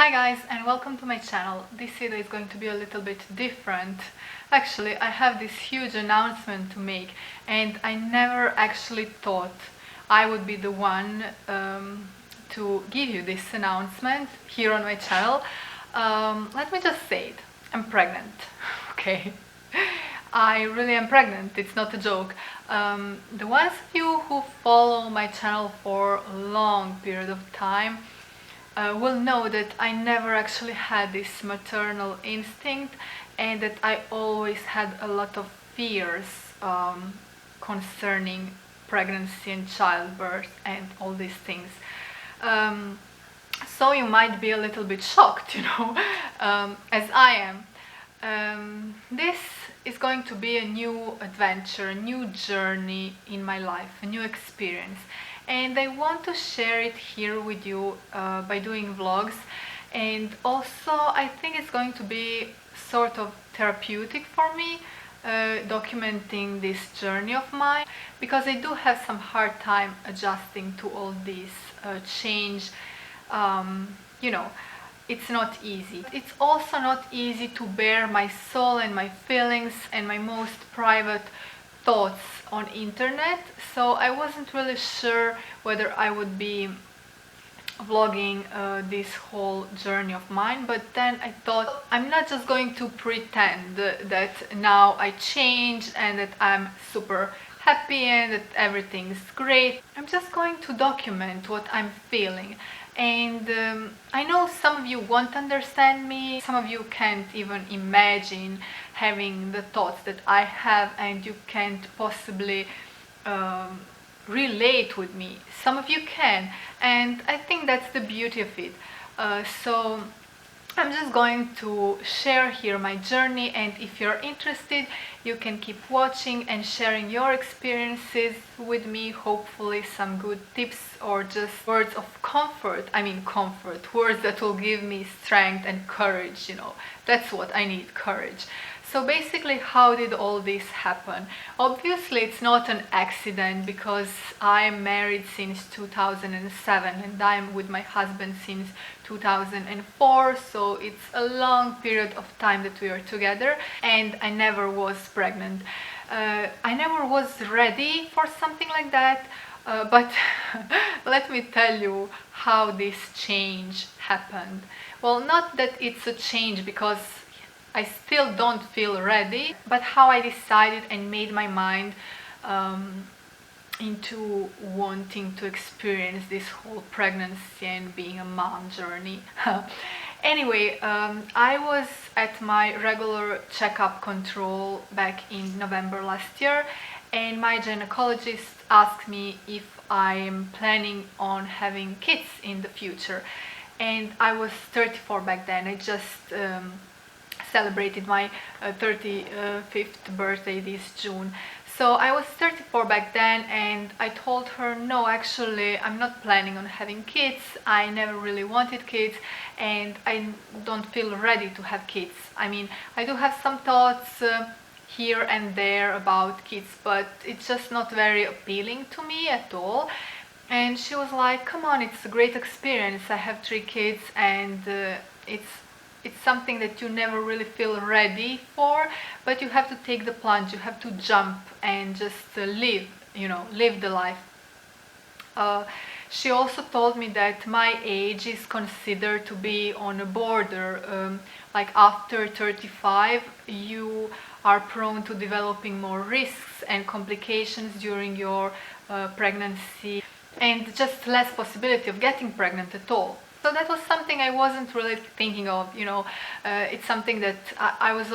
Hi guys, and welcome to my channel. This video is going to be a little bit different. Actually, I have this huge announcement to make, and I never actually thought I would be the one to give you this announcement here on my channel. Let me just say it. I'm pregnant. Okay. I really am pregnant, it's not a joke. The ones of you who follow my channel for a long period of time will know that I never actually had this maternal instinct, and that I always had a lot of fears concerning pregnancy and childbirth and all these things. So you might be a little bit shocked, as I am. This is going to be a new adventure, a new journey in my life, a new experience. And I want to share it here with you by doing vlogs. And also I think it's going to be sort of therapeutic for me, documenting this journey of mine, because I do have some hard time adjusting to all this change. It's not easy. It's also not easy to bear my soul and my feelings and my most private thoughts on internet, so I wasn't really sure whether I would be vlogging this whole journey of mine. But then I thought, I'm not just going to pretend that now I changed and that I'm super happy and that everything's great. I'm just going to document what I'm feeling. And I know some of you won't understand me, some of you can't even imagine having the thoughts that I have, and you can't possibly relate with me. Some of you can, and I think that's the beauty of it. So I'm just going to share here my journey, and if you're interested, you can keep watching and sharing your experiences with me. Hopefully some good tips or just words of comfort. Comfort, words that will give me strength and courage, That's what I need, courage. So basically, how did all this happen? Obviously, it's not an accident, because I'm married since 2007 and I'm with my husband since 2004, so it's a long period of time that we are together, and I never was pregnant. I never was ready for something like that, but let me tell you how this change happened. Well, not that it's a change, because I still don't feel ready, but how I decided and made my mind into wanting to experience this whole pregnancy and being a mom journey. Anyway, I was at my regular checkup control back in November last year, and my gynecologist asked me if I am planning on having kids in the future. And I was 34 back then. I just celebrated my 35th birthday this June. So I was 34 back then, and I told her, no, actually I'm not planning on having kids. I never really wanted kids, and I don't feel ready to have kids. I do have some thoughts here and there about kids, but it's just not very appealing to me at all. And she was like, come on, it's a great experience. I have 3 kids, and it's something that you never really feel ready for, but you have to take the plunge, you have to jump and just live the life. She also told me that my age is considered to be on a border, like after 35 you are prone to developing more risks and complications during your pregnancy, and just less possibility of getting pregnant at all. So that was something I wasn't really thinking of, it's something that I was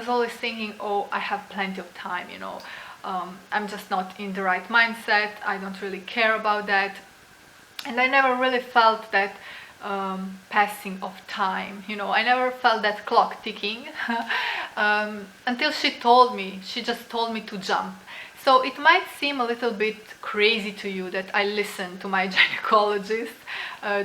always thinking, oh, I have plenty of time, I'm just not in the right mindset, I don't really care about that. And I never really felt that passing of time, I never felt that clock ticking until she just told me to jump. So it might seem a little bit crazy to you that I listened to my gynecologist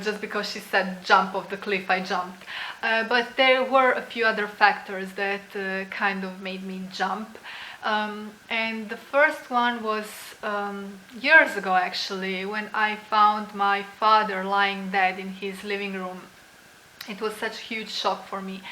just because she said jump off the cliff, I jumped. But there were a few other factors that kind of made me jump. And the first one was years ago, actually, when I found my father lying dead in his living room It was such a huge shock for me.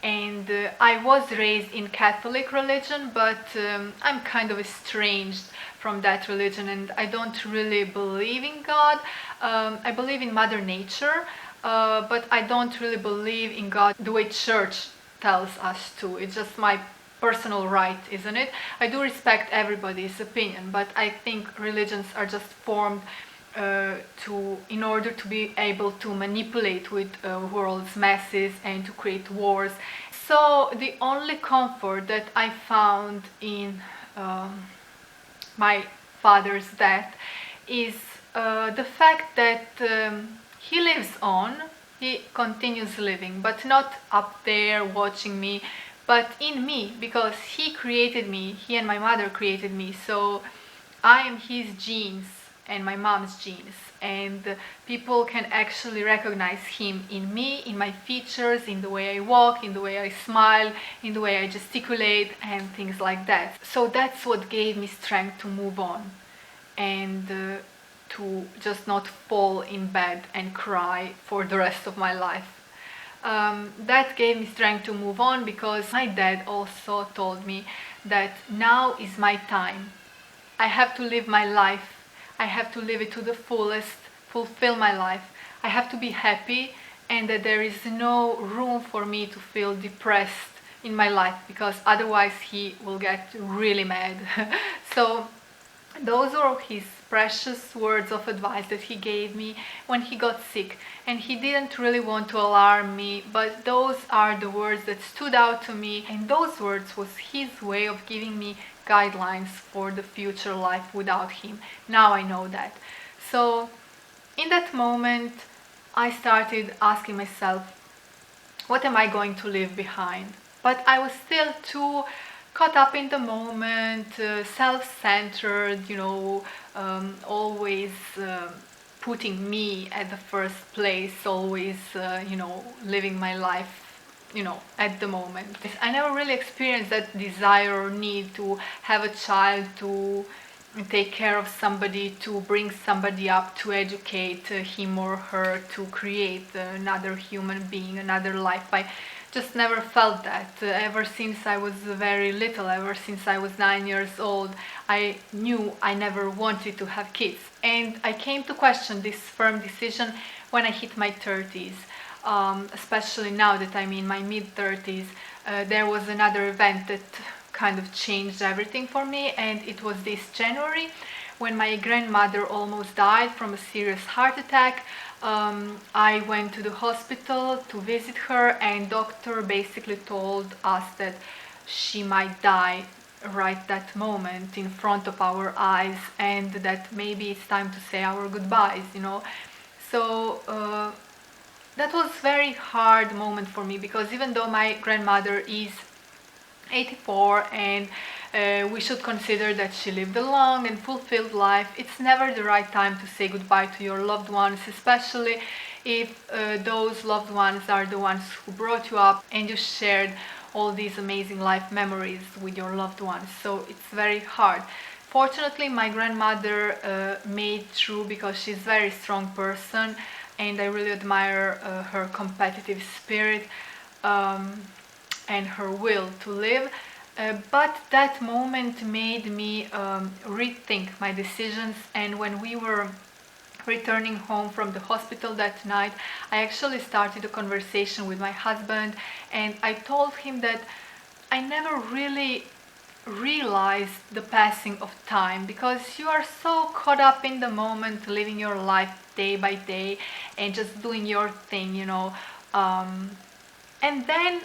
And I was raised in Catholic religion, but I'm kind of estranged from that religion, and I don't really believe in God. I believe in Mother Nature, but I don't really believe in God the way church tells us to. It's just my personal right, isn't it? I do respect everybody's opinion, but I think religions are just formed in order to be able to manipulate with world's masses and to create wars. So the only comfort that I found in my father's death is the fact that he lives on, he continues living, but not up there watching me, but in me, because he created me, he and my mother created me, so I am his genes and my mom's genes, and people can actually recognize him in me, in my features, in the way I walk, in the way I smile, in the way I gesticulate, and things like that. So that's what gave me strength to move on and to just not fall in bed and cry for the rest of my life. That gave me strength to move on, because my dad also told me that now is my time. I have to live my life. I have to live it to the fullest, fulfill my life. I have to be happy, and that there is no room for me to feel depressed in my life, because otherwise he will get really mad. So those were his precious words of advice that he gave me when he got sick, and he didn't really want to alarm me, but those are the words that stood out to me, and those words was his way of giving me guidelines for the future life without him. Now I know that. So in that moment I started asking myself, what am I going to leave behind? But I was still too caught up in the moment, self-centered, always putting me at the first place, always, living my life, at the moment. I never really experienced that desire or need to have a child, to take care of somebody, to bring somebody up, to educate him or her, to create another human being, another life. I just never felt that. Ever since I was very little, ever since I was 9 years old, I knew I never wanted to have kids. And I came to question this firm decision when I hit my 30s. Especially now that I'm in my mid-30s, there was another event that kind of changed everything for me, and it was this January when my grandmother almost died from a serious heart attack. I went to the hospital to visit her, and doctor basically told us that she might die right that moment in front of our eyes, and that maybe it's time to say our goodbyes, So that was a very hard moment for me, because even though my grandmother is 84 and we should consider that she lived a long and fulfilled life, it's never the right time to say goodbye to your loved ones, especially if those loved ones are the ones who brought you up and you shared all these amazing life memories with your loved ones. So it's very hard. Fortunately, my grandmother made through, because she's a very strong person, and I really admire her competitive spirit and her will to live. But that moment made me rethink my decisions, and when we were returning home from the hospital that night, I actually started a conversation with my husband, and I told him that I never really realized the passing of time, because you are so caught up in the moment, living your life day by day and just doing your thing, and then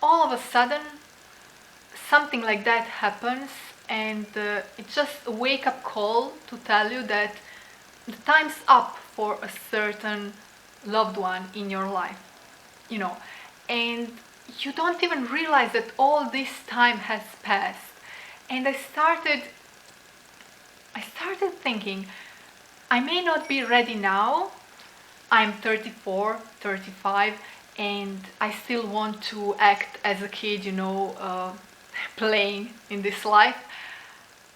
all of a sudden something like that happens, and it's just a wake-up call to tell you that the time's up for a certain loved one in your life, and you don't even realize that all this time has passed. And I started thinking, I may not be ready now. I'm 34, 35, and I still want to act as a kid, playing in this life.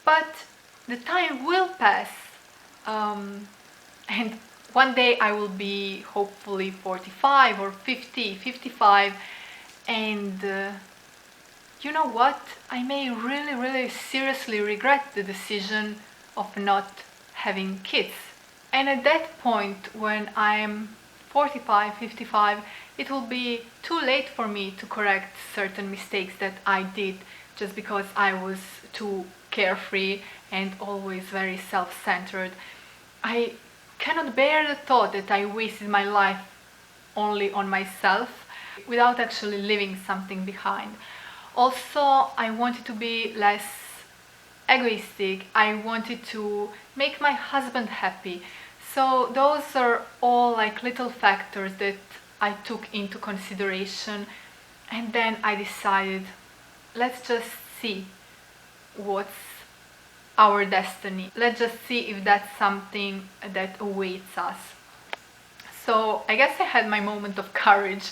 But the time will pass, and one day I will be hopefully 45 or 50, 55, and you know what? I may really seriously regret the decision of not having kids. And at that point, when I'm 45, 55, it will be too late for me to correct certain mistakes that I did just because I was too carefree and always very self-centered. I cannot bear the thought that I wasted my life only on myself without actually leaving something behind. Also, I wanted to be less egoistic. I wanted to make my husband happy. So those are all like little factors that I took into consideration, and then I decided, let's just see what's our destiny. Let's just see if that's something that awaits us. So I guess I had my moment of courage.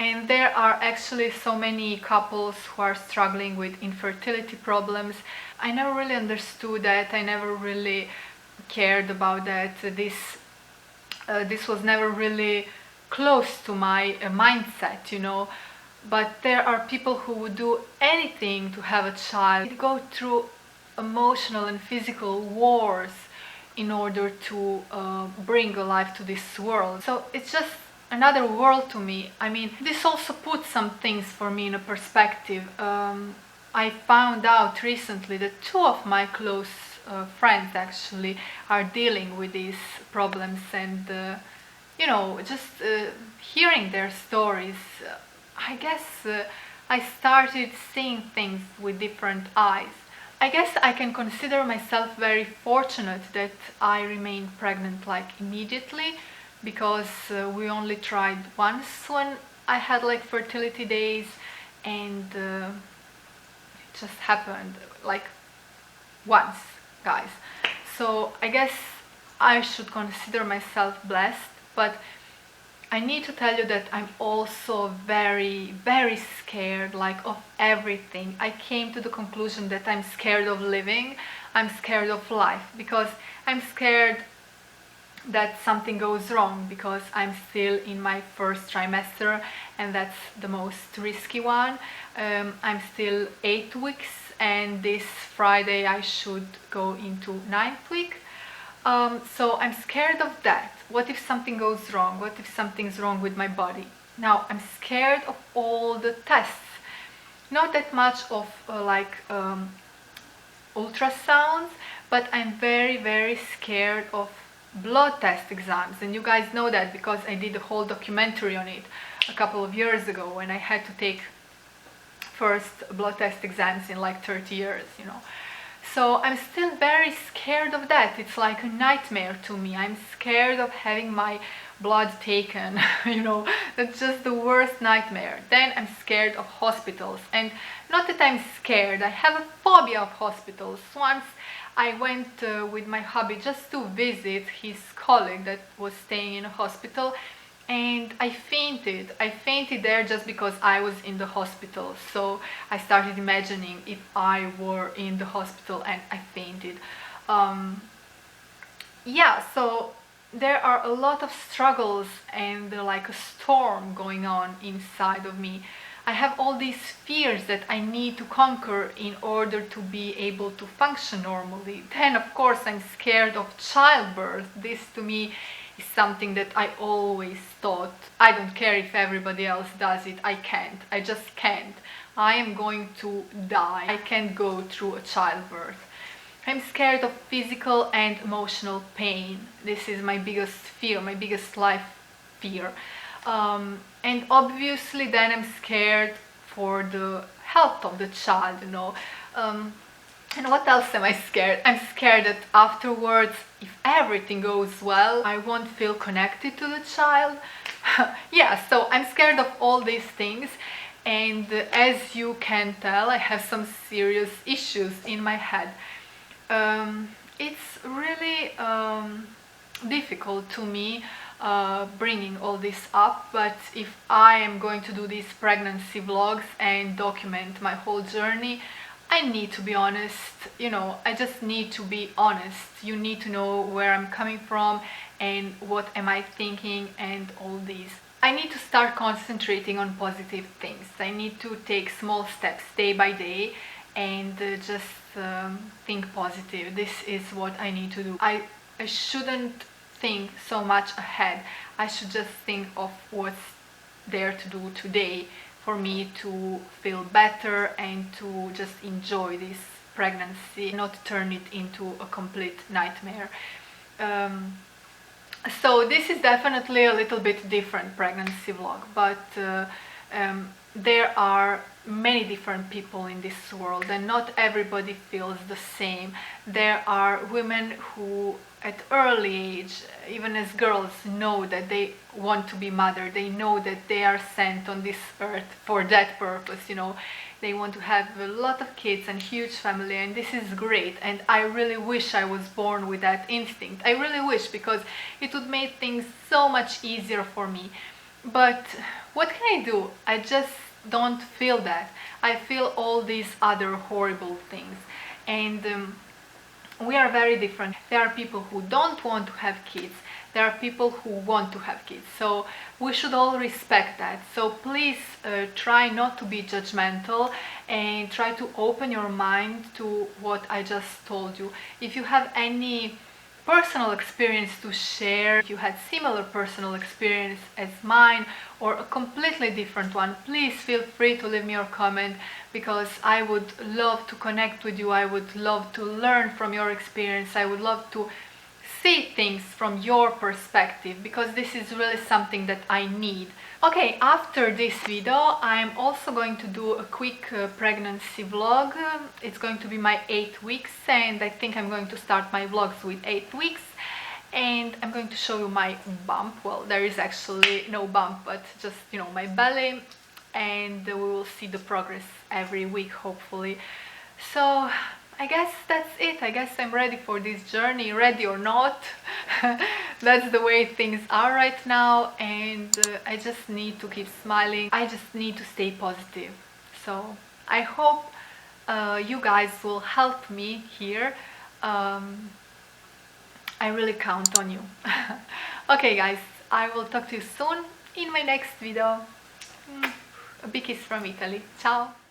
And there are actually so many couples who are struggling with infertility problems. I never really understood that. I never really cared about that. This was never really close to my mindset, you know. But there are people who would do anything to have a child, go through emotional and physical wars in order to bring a life to this world. So it's just another world to me. I mean, this also puts some things for me in a perspective. I found out recently that two of my close friends actually are dealing with these problems, and you know, just hearing their stories, I guess I started seeing things with different eyes. I guess I can consider myself very fortunate that I remained pregnant like immediately, because we only tried once when I had like fertility days, and it just happened like once, guys. So I guess I should consider myself blessed, but I need to tell you that I'm also very scared like of everything. I came to the conclusion that I'm scared of living, I'm scared of life, because I'm scared that something goes wrong, because I'm still in my first trimester, and that's the most risky one. I'm still 8 weeks, and this Friday I should go into 9th week. So I'm scared of that. What if something goes wrong? What if something's wrong with my body? Now I'm scared of all the tests. Not that much of ultrasounds, but I'm very scared of blood test exams, and you guys know that because I did a whole documentary on it a couple of years ago, when I had to take first blood test exams in like 30 years, you know. So I'm still very scared of that. It's like a nightmare to me. I'm scared of having my blood taken, you know. That's just the worst nightmare. Then I'm scared of hospitals, and not that I'm scared, I have a phobia of hospitals. Once I went with my hubby just to visit his colleague that was staying in a hospital, and I fainted. I fainted there just because I was in the hospital. So I started imagining if I were in the hospital and I fainted. Yeah, so there are a lot of struggles and like a storm going on inside of me. I have all these fears that I need to conquer in order to be able to function normally. Then, of course, I'm scared of childbirth. This to me is something that I always thought, I don't care if everybody else does it, I can't. I just can't. I am going to die. I can't go through a childbirth. I'm scared of physical and emotional pain. This is my biggest fear, my biggest life fear. And obviously then I'm scared for the health of the child, you know. And what else am I scared? I'm scared that afterwards, if everything goes well, I won't feel connected to the child. Yeah, so I'm scared of all these things. And as you can tell, I have some serious issues in my head. It's really difficult to me bringing all this up, but if I am going to do these pregnancy vlogs and document my whole journey, I need to be honest, you know, I just need to be honest. You need to know where I'm coming from and what am I thinking and all these. I need to start concentrating on positive things. I need to take small steps day by day and just think positive. This is what I need to do. I shouldn't think so much ahead. I should just think of what's there to do today for me to feel better and to just enjoy this pregnancy, not turn it into a complete nightmare. So this is definitely a little bit different pregnancy vlog, but there are many different people in this world and not everybody feels the same. There are women who at early age, even as girls, know that they want to be mother. They know that they are sent on this earth for that purpose, you know. They want to have a lot of kids and huge family, and this is great, and I really wish I was born with that instinct. I really wish, because it would make things so much easier for me. But what can I do? I just don't feel that. I feel all these other horrible things, and we are very different. There are people who don't want to have kids. There are people who want to have kids. So we should all respect that. So please try not to be judgmental and try to open your mind to what I just told you. If you have any personal experience to share, if you had similar personal experience as mine or a completely different one, please feel free to leave me your comment, because I would love to connect with you. I would love to learn from your experience. I would love to see things from your perspective, because this is really something that I need. Okay, after this video I'm also going to do a quick pregnancy vlog. It's going to be my 8 weeks, and I think I'm going to start my vlogs with 8 weeks, and I'm going to show you my bump. Well, there is actually no bump, but just, you know, my belly, and we will see the progress every week, hopefully. So I guess that's it. I guess I'm ready for this journey, ready or not. That's the way things are right now, and I just need to keep smiling. I just need to stay positive. So I hope you guys will help me here. I really count on you. Okay guys, I will talk to you soon in my next video. A big kiss from Italy. Ciao!